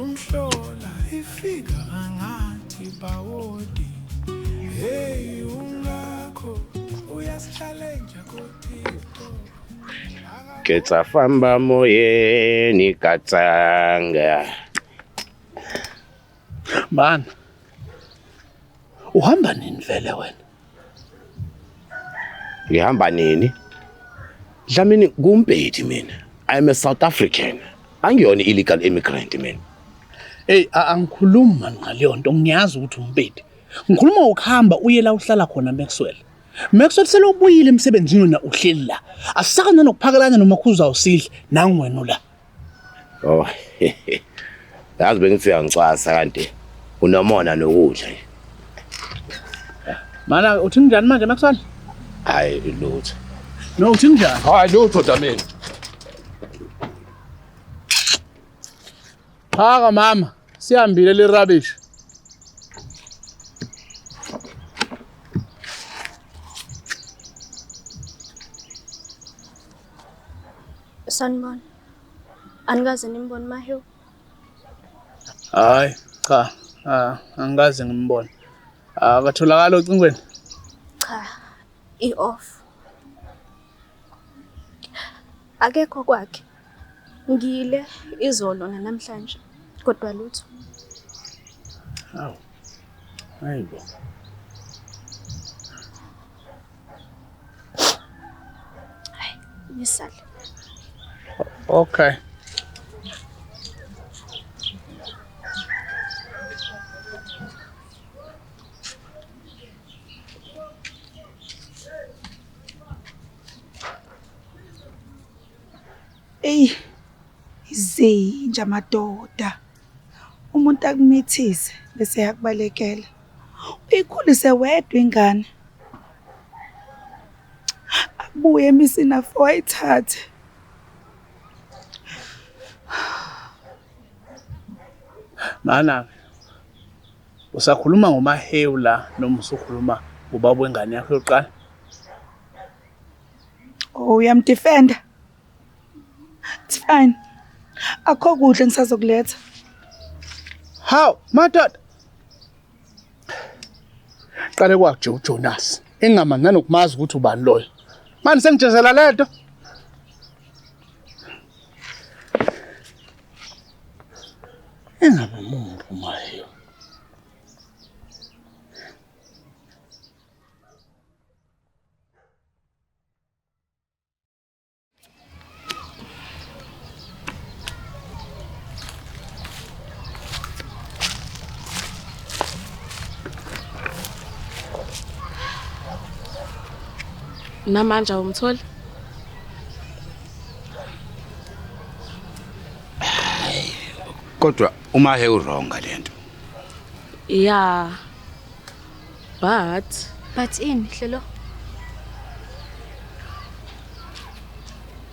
umhlola ifika angathi bawodi hey ungakho uyasichallenge koThixo Ketsa famba moyeni katsanga. Man, uhamba nini vele wena? Ngihamba nini? Dlamini kumpedi mina. I'm a South African. Angiyona illegal immigrant mina. Hey, angikhulumi man ngaleyo nto, ngiyazi ukuthi umpedi. Ngikhuluma ukuhamba uye la uhlala khona Maxwell. Maxwell selobuyile emsebenzini wena uhleli la. Asisakana nokuphakelana nomakhuza usidle nangu wena la. Oh. Yazi bengithi uyangicwasa kanti unomona nokudla. Mana uthi njani manje Maxwell? Hayi lutho. No uthi njani? Hayi lutho Dlamini. Phaka mama, sihambile le rubbish. Sanibona. Anikaze nimbone Mahewu? Hayi, cha. Angikaze ngimbone. Akatholakala ocingweni? Cha, i-off. Akekho kwakhe. Ngile izolo namhlanje. Kodwa lutho. Hawu. Hayibo. Hayi, nisale. Okay. Izinja amadoda. Umuntu akumithise bese yakubalekela. Uyikhulise wedwa ingane. Abuye emisina for ayithathe. Mana. Usakhuluma ngoMahewu la noma usukhuluma ubaba wengane yakho yokuqala? Oh, uyamdefenda. It's fine. Akho kudla ngisazokuletha. Haw, madoda. Qale kwa Jonas. Engamanga nokumazi ukuthi ubani loyo. Manje sengijezela lento. Engabe umuntu Mahewu. Namanje umtholi? Kodwa uMahewu wrong ngalento. Yeah. But in hlelo.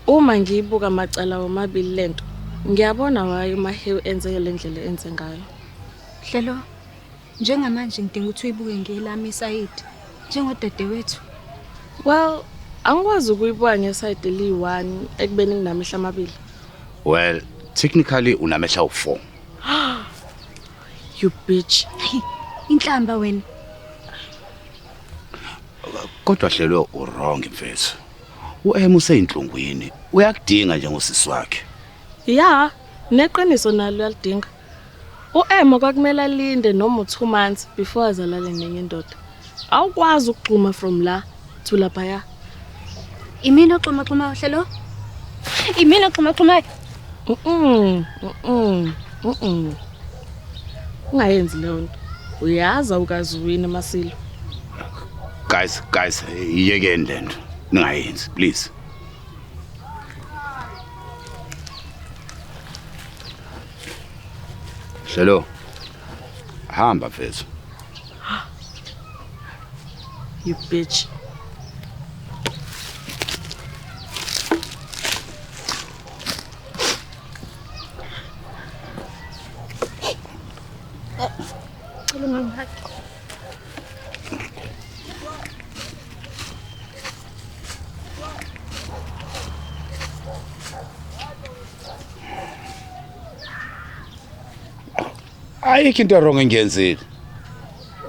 Uma ngiyibuka macala womabili lento, ngiyabona waye uMahewu enze lendlela enze ngayo. Hlelo. Njengamanje ngidinga ukuthi uyibuke ngelami isayidi. Njengodadewethu. Well, angikwazi ukuyibuka ngesayidi li1 ekubeni nginamehla amabili. Well, technically unamehla u4. You bitch. Inhlamba wena. Kodwa hlelo wrong mfethu. Uemu useyinhlungwini. Uyakudinga njengosisi wakhe. Yeah, neqiniso nalo uyalidinga. Uemo kwakumela linde noma 2 months before azalale nenye indoda. Awukwazi ukugcuma from la to lapha. Imina oxuma hlelo. Imina oxuma. Ungayenzi leyo nto. Uyaza ukaziwina Masilo. Guys, yekeni lento. Ningayenzi, please. Hlelo. Hamba mfethu. You bitch. Ayikho into wrong engiyenzile.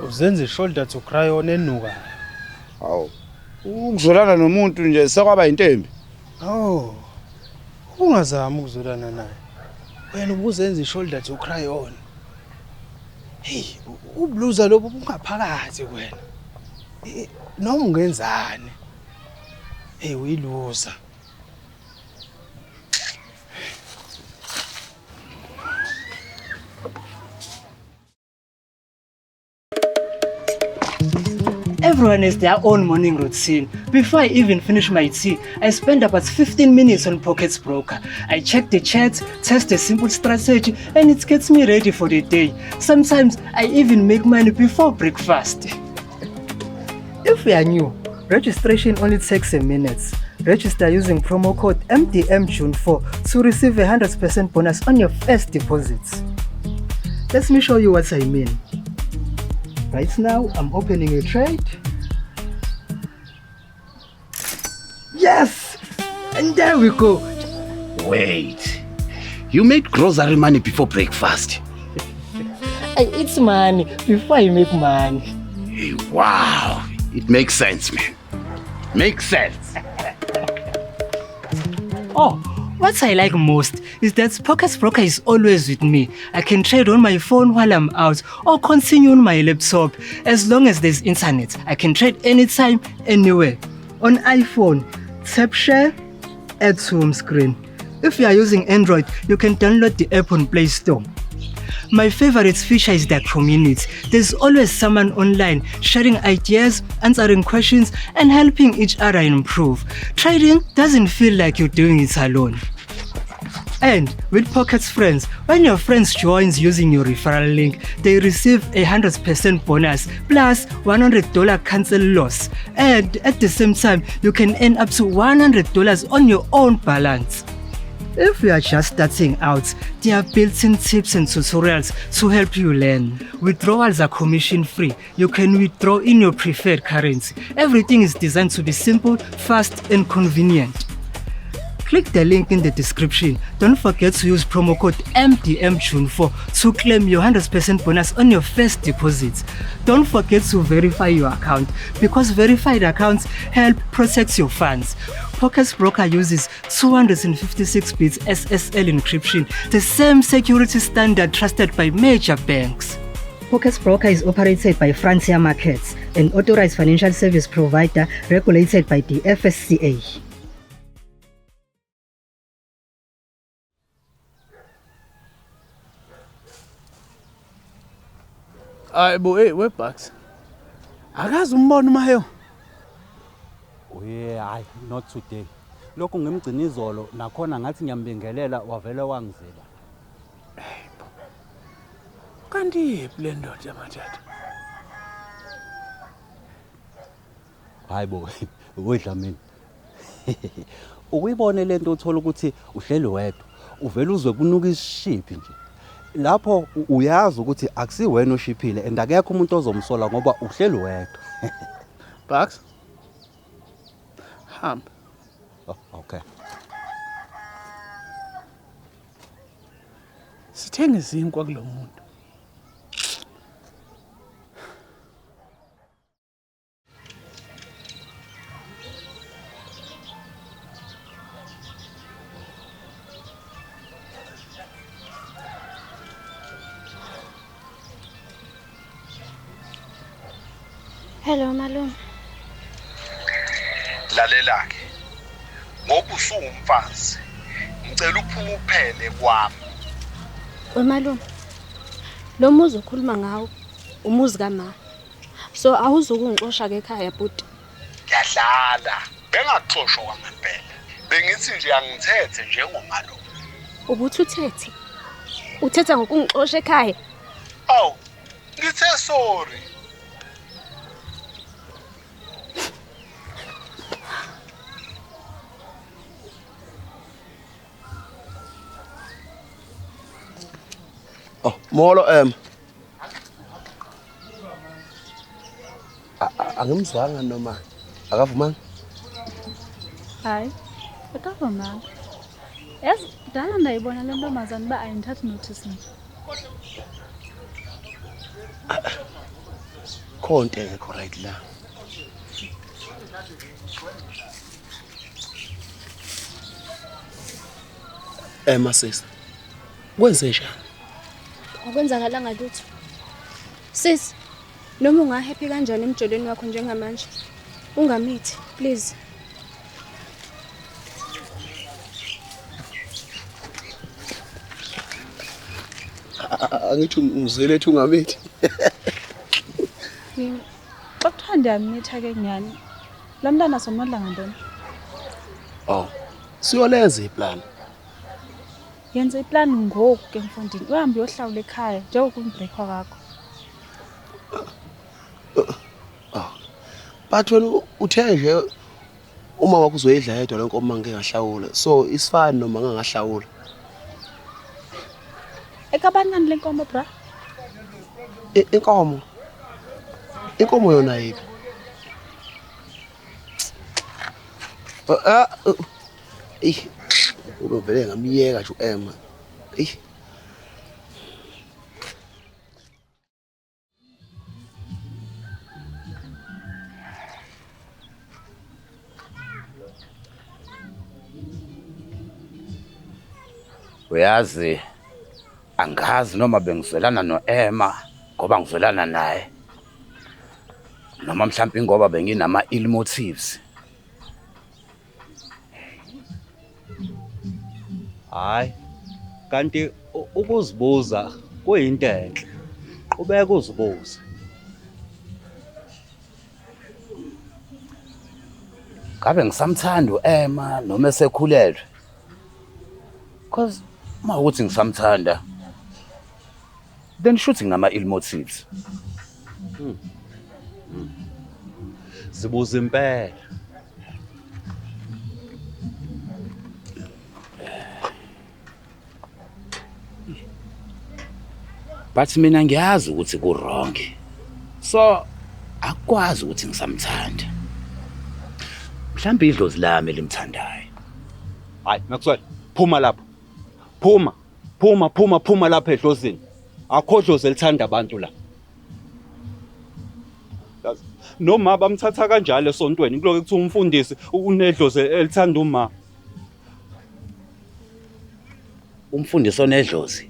Uzenze shoulder to cry on enuka. Hawu. Ukuzolana nomuntu nje sekwaba intembi. Oh. Ungazami ukuzolana naye. Wena ubuzenze shoulder to cry on. Hey, ubluza lobo bungaphakathi kwena. Noma ungenzani? Hey, uyiluza. Everyone has their own morning routine. Before I even finish my tea, I spend about 15 minutes on Pockets Broker. I check the chat, test a simple strategy, and it gets me ready for the day. Sometimes I even make money before breakfast. If you are new, registration only takes a minute. Register using promo code MDMJune4 to receive a 100% bonus on your first deposit. Let me show you what I mean. Right now, I'm opening a trade. Yes! And there we go. Wait. You made grocery money before breakfast. It's money before I make money. Hey, wow. It makes sense, man. Makes sense. Oh, what I like most is that Pockets Broker is always with me. I can trade on my phone while I'm out or continue on my laptop. As long as there's internet, I can trade anytime, anywhere. On iPhone, tap share, add to home screen. If you are using Android, you can download the app on Play Store. My favorite feature is the community. There's always someone online sharing ideas, answering questions, and helping each other improve. Trading doesn't feel like you're doing it alone. And with Pockets Friends, when your friends joins using your referral link, they receive a 100% bonus plus $100 cancel loss. And at the same time, you can earn up to $100 on your own balance. If you are just starting out, there are built-in tips and tutorials to help you learn. Withdrawals are commission-free. You can withdraw in your preferred currency. Everything is designed to be simple, fast, and convenient. Click the link in the description. Don't forget to use promo code MDMJune4 to claim your 100% bonus on your first deposit. Don't forget to verify your account because verified accounts help protect your funds. Pockets Broker uses 256 bits SSL encryption, the same security standard trusted by major banks. Pockets Broker is operated by Frontier Markets, an authorized financial service provider regulated by the FSCA. Webucks. Akazi umbona umayo. Hayi not today. Lokho ngimgcina izolo nakhona ngathi ngiyambingelela wavele wangizela. Kanti le ndoda mathata. Hayibo, wedla mina. Ukuyibona lento uthola ukuthi uhleli wedwa, uvela uzwe kunuka isishiphi nje. Lapho uyazi ukuthi akusiwena oshiphile and akekho umuntu ozomsola ngoba uhleli wedwa. Bucks. Hamba. Oh, okay. Sithenga izinkwa kulo muntu. Hello malume. Lalela ke. Ngoba usumfazi. Ngicela uphuphele kwami. Malume. Lo muzi okhuluma ngawo umuzi kaMa. So awuzukungixosha ke ekhaya bhuti. Ngiyadlala. Bengaxoshwa kwamempela. Bengithi nje angithethe njengomalo. Ubuthi uthethe. Uthetha ngokungixosha ekhaya. Aw. Ngithe sorry. Oh, molo angimzwanga noma akavumanga. Hayi, akavumanga. Yazi, dala ndayibona le ntombazana ba ayinithathi notice nje. Khonto engekho right la. Masisa. Kwenze njani? Akwenzakalanga lutho. Sis, noma ungahappy kanjani emjolweni wakho njengamanje? Ungamithi, please. Angithi ngizwele ethi ungamithi. Kuthiwa ndiyamitha ke nyani. La mntana somandla ngantoni? Oh. Siyolenza iplan. Yenza iplan ngoku ke mfondini. Uhambe uyohlawula ekhaya njengoba umbreakwa kakho. But wena uthe nje uma wakho uzoyidla yedwa le nkomo ngeke ngahlawula. So isifani noma ngangahlawula. Ekabanani le nkomo bra? Inkomo. Inkomo yona yiphi? Ubevele ngamiyeka nje uEmma. Uyazi angazi noma bengizwelana noEmma ngoba ngizwelana naye noma mhlawumbe ngoba benginama ill motives. Hayi kanti ukuzibuza kuyinto enhle. Ubeka uzibuze. Ngabe ngisamthanda uEmma noma esekhulelwe? Because uma ukuthi ngisamthanda then shooting nama ill motives. Zibuza impela. But mina ngiyazi ukuthi ku wrong. So akwazi ukuthi ngisamthanda. Mhlambe idlozi lami elimthandayo. Hayi Maxwell, phuma lapha. Phuma lapha edlozini. Akho dlozi elithanda abantu la. Noma bamthatha kanjalo esontweni kuloke kuthi umfundisi unedlozi elithanda uma. Umfundisi onedlozi.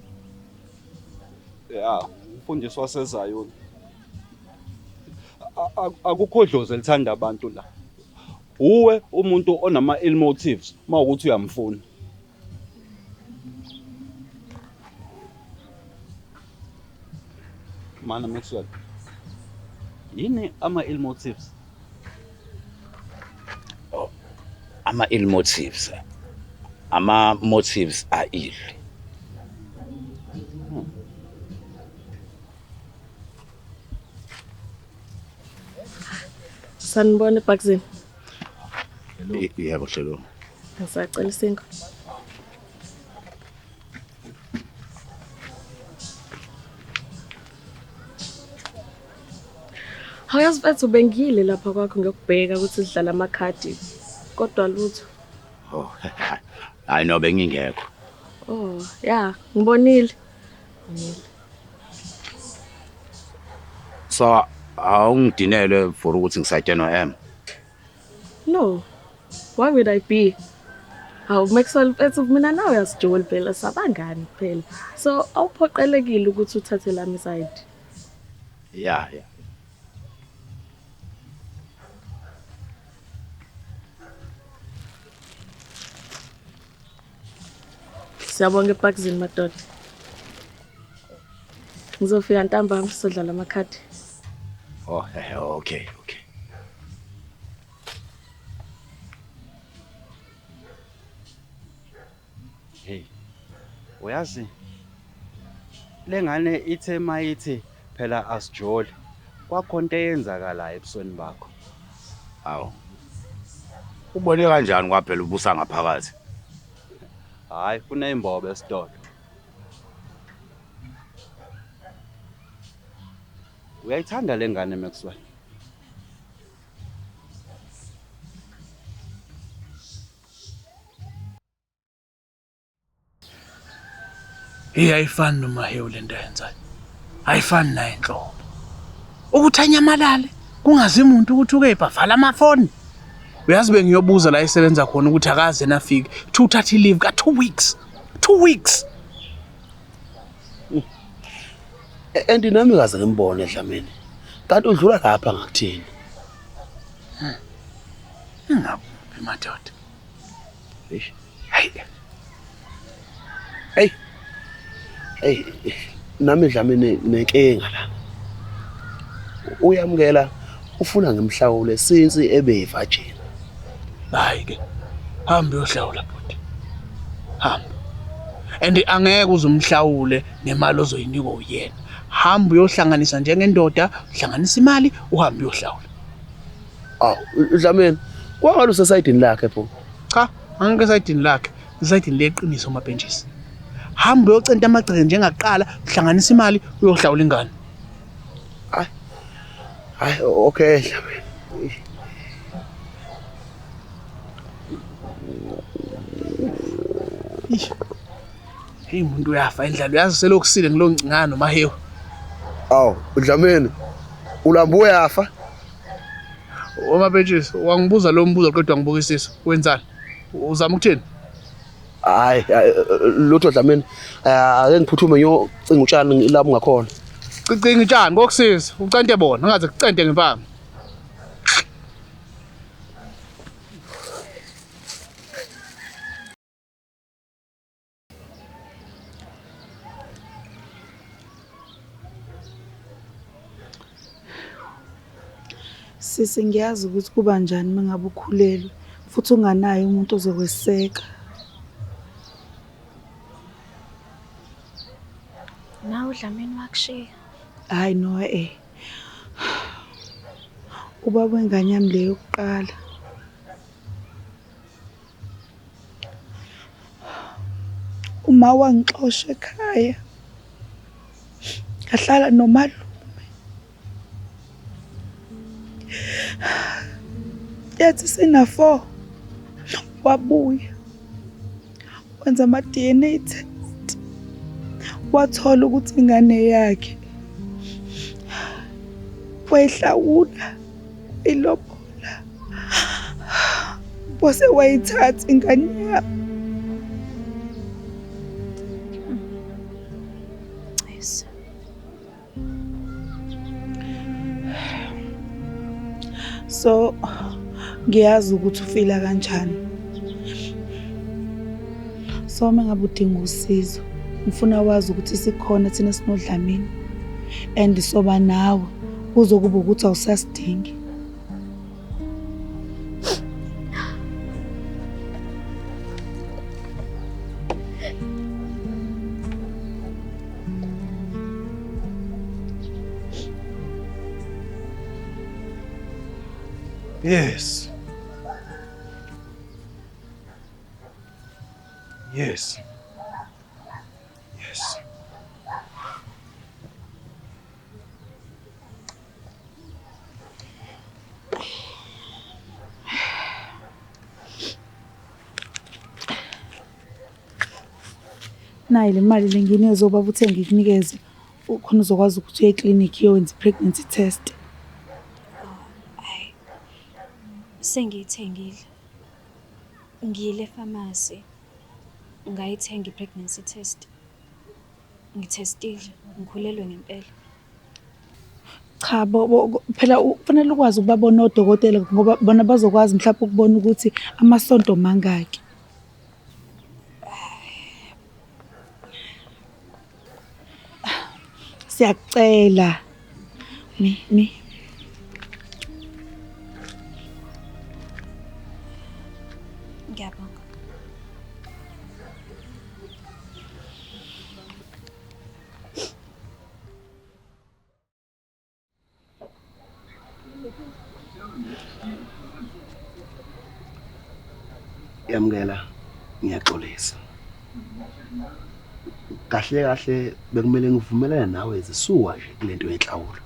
Ya, umfundisi waseZayoni. Akukho dlozi elithanda abantu la. Uwe umuntu onama ill motives mawukuthi uyamfuna. Mana Maxwell. Yini ama ill motives? Ama ill motives. Ama motives are ill. Sanibona eBhakzini. Yebo hlelo. Ngisacela isingo. Hayazi mfethu bengile lapha kwakho ngiyokubheka ukuthi sidlala amakhadi kodwa lutho. Oh. Hayi no bengingekho. Oh, yeah, ngibonile. So awungidinele for ukuthi ngisayite noEmma. No. Why would I be? Hawu Maxwell mfethu mina nawe yasijoli phela sabangani phela. So awuphoqelekile ukuthi uthathe lami side. Yeah. Siyabonga eBhakzini madoda. Ngizofika ntambama sizodlala amakhadi. Oh, okay. Hey. Uyazi lengane ithe mayithi phela asijoli. Kwakhonto eyenzakala ebusweni bakho. Awu. Ubone kanjani kwaphela ubusa ngaphakathi? Hayi kuneyimbobo esitolo. Uyayithanda lengane Maxwell? Ayifani noma hewu lento yenzayo. ayifani naye inhlobo. Ukuthi anyamalale kungazi umuntu ukuthi ukepha vala amafoni. Uyazi bengiyobuza la esebenza khona ukuthi akaze nafike to uthatha leave ka 2 weeks. 2 weeks. And nami kaze ngimbone Dlamini. Kanti udlula lapha ngakuthini? Ngaphi madoda. Hey, nami Dlamini nenkinga la. Uyamukela ufuna ngimhlawule since ebeyivirgin. Hayi ke. Hamba uyohlawula bhuti. Hamba. And angeke uzumhlawule nemali ozoyinika uyena. Hamba uyohlanganisa njengendoda, uhlanganisa imali, uhambe uyohlawula. Dlamini, kwangalo usesayidini lakhe pho. Cha, angeke esayidini lakhe, esayidini leqiniso mabhenjisi. Hamba uyocenta amagceke njengaqala, uhlanganisa imali, uyohlawula ingane. Hayi, okay Dlamini. Hey umuntu uyafa endlalo uyazi selokusile ngilongcingano mahewu. Dlamini. Ulamba uyafa. Omabhenjisi, wangibuza lo mbuzo qedwa ngibukisisa. Wenzani? Uzama ukuthini? Hayi, lutho Dlamini. Ake ngiphuthume ngiyocinga utshani lapho ngakhona. Cicinga utshani ngokusiza, ucente bona, ungaze kucente ngempama. Sisi ngiyazi ukuthi kuba njani mangabe ukhulelwe futhi unganayo umuntu ozokweseka. Nawe Dlamini wakushiya. Hayi no ubaba wengane yami leyo yokuqala. Uma wangixosha ekhaya. Ngahlala nomalume. Yathi sina 4 wabuya. Wenza ama DNA test. Wathola ukuthi ingane yakhe wayihlawula ilobola. Bose wayithatha ingane yami. Yes. So ngiyazi ukuthi ufila kanjani. So mangabe udinga usizo, ngifuna wazi ukuthi sikhona thina sinoDlamini. And soba nawe uzokuba ukuthi awusasidingi. Yes. Yes. Yes. Nayi le mali lenginikezwe ubaba uthe ngikunikeze ukhona uzokwazi ukuthi uye eclinic uyenze pregnancy test. Sengiyithengile. Ngiyile pharmacy. Ngayithenga i-pregnancy test. Ngithestile, ngikhulelwe ngempela. Cha phela kufanele ukwazi ukubabona odokotela ngoba bona bazokwazi mhlawumbe ukubona ukuthi amasonto mangaki. Siyakucela. Mi. Ngiyabonga. Yamukela, ngiyaxolisa. Kahle bekumele ngivumelane nawe izisuka nje kulento yenhlawulo.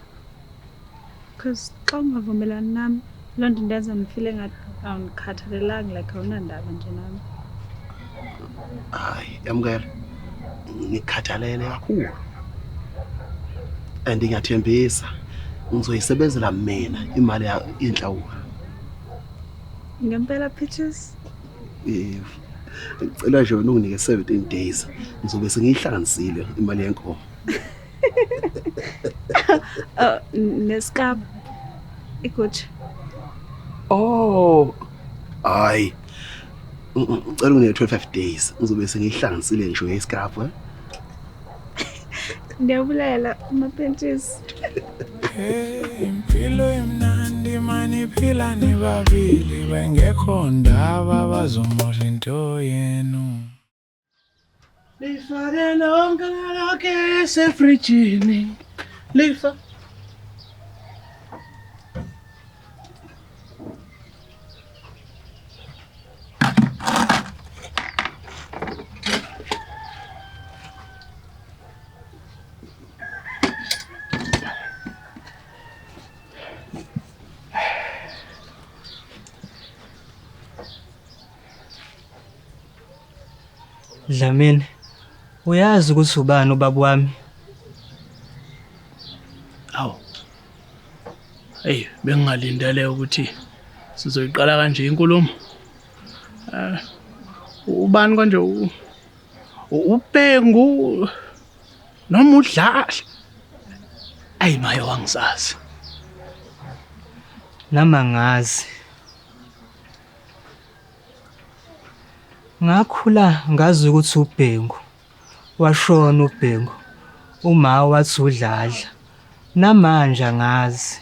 Because xa ungavumelani nami loo nto ndenza ngifile ngathi awungikhathalelanga like awunandaba nje nami. Hayi, yamukela. Ngikhathalele kakhulu. and ngiyathembisa ngizoyisebenzela mina imali yenhlawulo. Ngempela Peaches? Ngicela nje wena unginike 17 days ngizobe sengiyihlanganisile imali yenkomo. Neskab. Ikuthi. Oh. Hayi. Ngicela unginike 25 days ngizobe sengiyihlanganisile ngisho yescrap Ndiyabulela Peaches. Impilo imnandi maniphila nibabili bengekho ndaba bazomosha into yenu. Lifake lonke lakhe esefrijini. Lifa. Dlamini, uyazi ukuthi ubani ubaba wami? Awu. Hey, bengingalindele ukuthi sizoyiqala kanje inkulumo. Ubani konje uBhengu noma uDlala? Ayi maye wangisazi. Nama ngazi. Ngakhula ngazi ukuthi uBhengu washona uBhengu. Uma wathi uDlala. Namanje ngazi.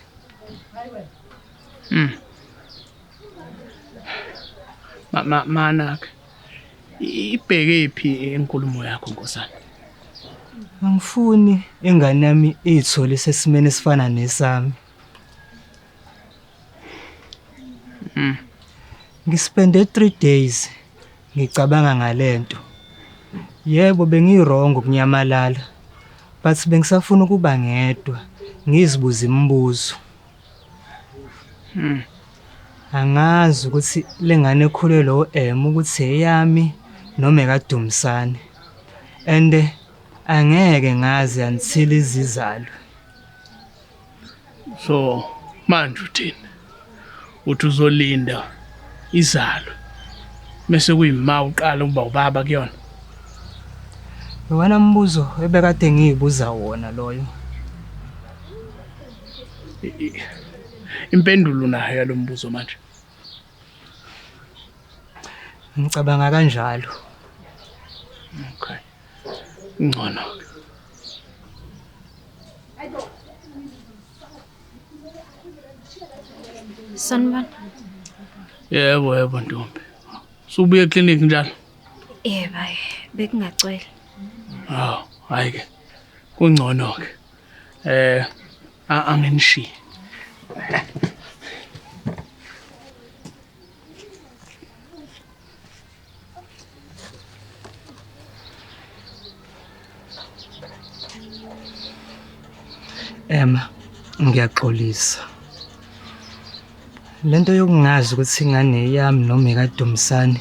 Manaka. Ibheke phi enkulumo yakho Nkosana? Angifuni ingane yami ithole sesimene sifana nesami. Ngispende 3 days ngicabanga ngalento. Yebo bengirong ukunyamalala. But bengisafuna ukuba ngedwa, ngizibuza imibuzo. Angazi ukuthi lengane ekhulelwe ukuthi eyami noma ekaDumisane. And angeke ngazi until izizalwe. So manje uthini? Uthi uzolinda izalo. Mase kuyima uqala ukuba ubaba kuyona. Wena mbuzo ebekade ngiyibuza wona loyo. Impendulo nayo yalombuzo manje. Ngicabanga kanjalo. Okay. Ngcono. Sanibona. Yebo Ntombi. Subuye eclinic njalo? Yebo, bekungacwele. Hayi ke. Kungcono ke. Angenishi. Emma, ngiyaxolisa. Lento yokungazi ukuthi ingane yami noma ekaDumisane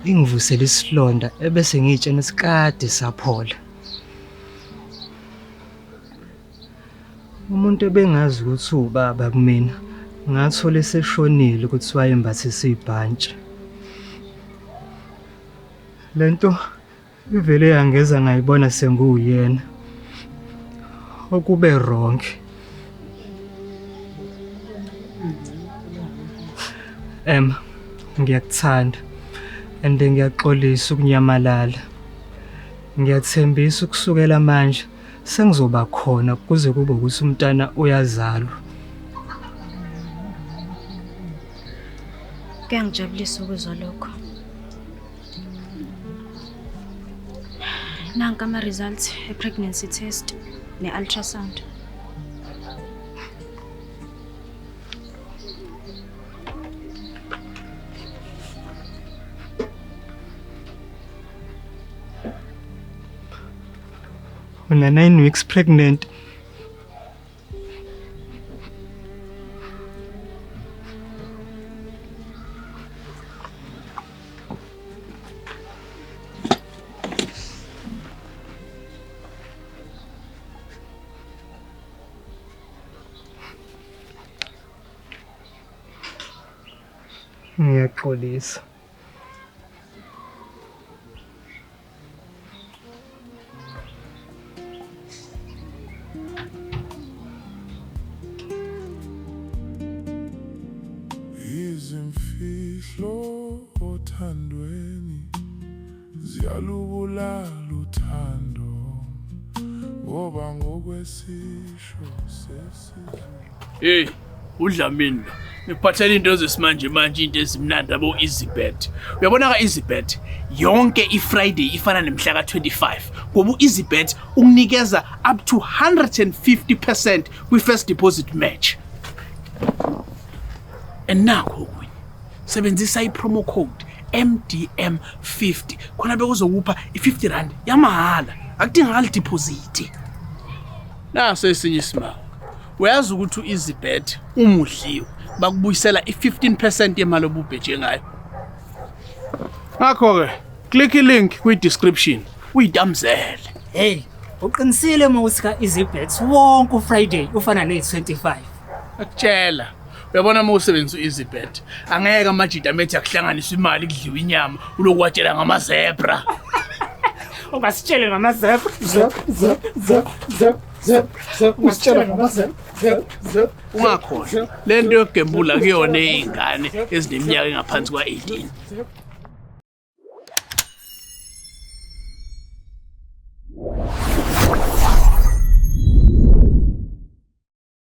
ingivusela isilonda ebese ngitshena isikade saphola. Umuntu ebengazi ukuthi ubaba kumina ngathola eseshonile ukuthi wayembathisa ibhantshi. Lento ivele yangeza ngayibona senguyena. Okube wrong. Ngiyakuthanda and ngiyaxolisa ukunyamalala. Ngiyathembisa ukusukela manje sengizoba khona kuze kube ukuthi umntana uyazalwa. Kuyangijabulisa ukuzwa lokho. Nanka ama results e-pregnancy test ne-ultrasound. Una 9 weeks pregnant. Ngiyaxolisa. Izimfihlo othandweni ziyalubulala uthando ngoba ngokwesisho sesizwe. Hey, uDlamini. Ngiphathela into zesimanje manje into ezimnandi abo EasyBet. Uyabona ka EasyBet yonke iFriday ifana nemhla ka25 ngoba uEasyBet ukunikeza up to 150% kwi-first deposit match. And nakho sebenzisa i-promo code MDM50 khona bekuzokupha i50 rand yamahala akudingakali deposit. Naso esinye isimanga. Uyazi ukuthi uEasyBet umudliwe bakubuyisela i15% yemali obubheje ngayo. Ngakho ke click i-link kwi-description uyidamzele. Hey, uqinisile mawusika EasyBet wonke uFriday ufana ne25. Akutshela. Uyabona mawusebenzisa uEasyBet angeke amajita amethi akuhlanganisa imali kudliwa inyama ulokwatshela ngamazebra. Ungasitshele ngamazebra. Usitshela ngamazebra. Ungakhohlwa lento yokugembula kuyona izingane ezineminyaka engaphansi kwa18.